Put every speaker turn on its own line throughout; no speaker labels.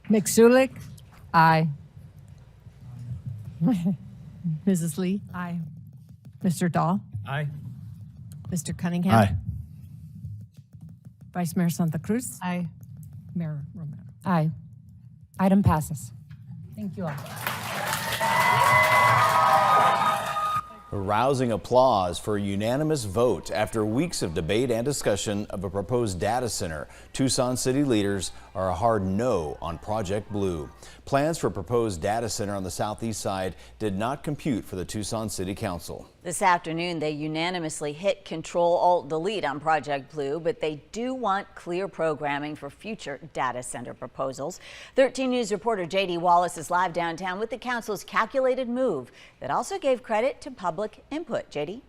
McSulik?
Aye.
Mrs. Lee?
Aye.
Mr. Dahl?
Aye.
Mr. Cunningham?
Aye.
Vice Mayor Santa Cruz?
Aye.
Mayor Romero?
Aye. Item passes.
Thank you all.
Rousing applause for a unanimous vote after weeks of debate and discussion of a proposed data center. Tucson city leaders are a hard no on Project Blue. Plans for a proposed data center on the southeast side did not compute for the Tucson City Council.
This afternoon, they unanimously hit Control-Alt-Delete on Project Blue, but they do want clear programming for future data center proposals. 13 News reporter J.D. Wallace is live downtown with the council's calculated move that also gave credit to public input. J.D.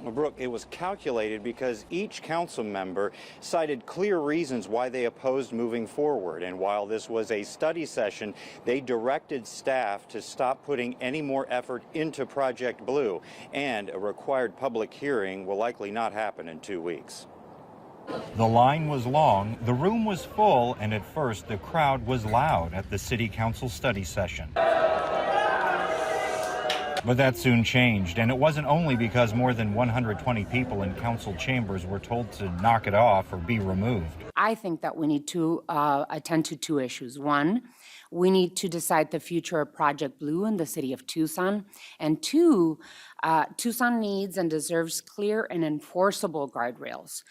Well, Brooke, it was calculated because each council member cited clear reasons why they opposed moving forward. And while this was a study session, they directed staff to stop putting any more effort into Project Blue. And a required public hearing will likely not happen in 2 weeks.
The line was long, the room was full, and at first the crowd was loud at the City Council study session. But that soon changed, and it wasn't only because more than 120 people in council chambers were told to knock it off or be removed.
I think that we need to attend to two issues. One, we need to decide the future of Project Blue in the city of Tucson. And two, Tucson needs and deserves clear and enforceable guardrails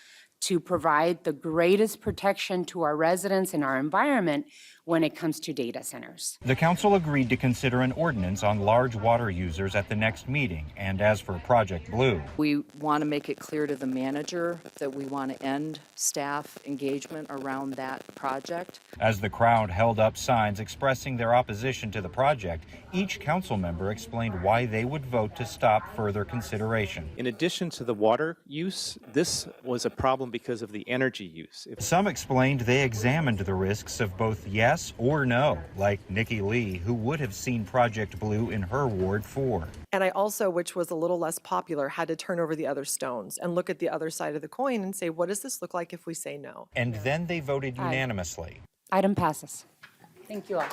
to provide the greatest protection to our residents and our environment when it comes to data centers.
The council agreed to consider an ordinance on large water users at the next meeting. And as for Project Blue,
we want to make it clear to the manager that we want to end staff engagement around that project.
As the crowd held up signs expressing their opposition to the project, each council member explained why they would vote to stop further consideration.
In addition to the water use, this was a problem because of the energy use.
Some explained they examined the risks of both yes or no, like Nikki Lee, who would have seen Project Blue in her Ward 4.
And I also, which was a little less popular, had to turn over the other stones and look at the other side of the coin and say, what does this look like if we say no?
And then they voted unanimously.
Item passes. Thank you all.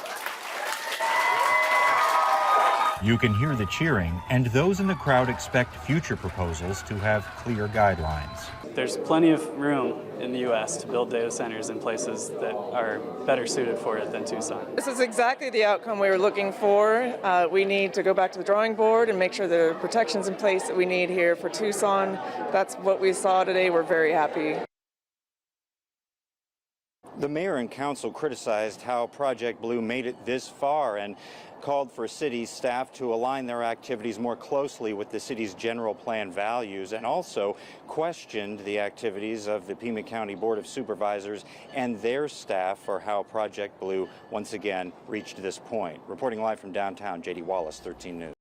You can hear the cheering, and those in the crowd expect future proposals to have clear guidelines.
There's plenty of room in the U.S. to build data centers in places that are better suited for it than Tucson.
This is exactly the outcome we were looking for. We need to go back to the drawing board and make sure there are protections in place that we need here for Tucson. That's what we saw today. We're very happy.
The mayor and council criticized how Project Blue made it this far and called for city staff to align their activities more closely with the city's general plan values, and also questioned the activities of the Pima County Board of Supervisors and their staff for how Project Blue once again reached this point. Reporting live from downtown, J.D. Wallace, 13 News.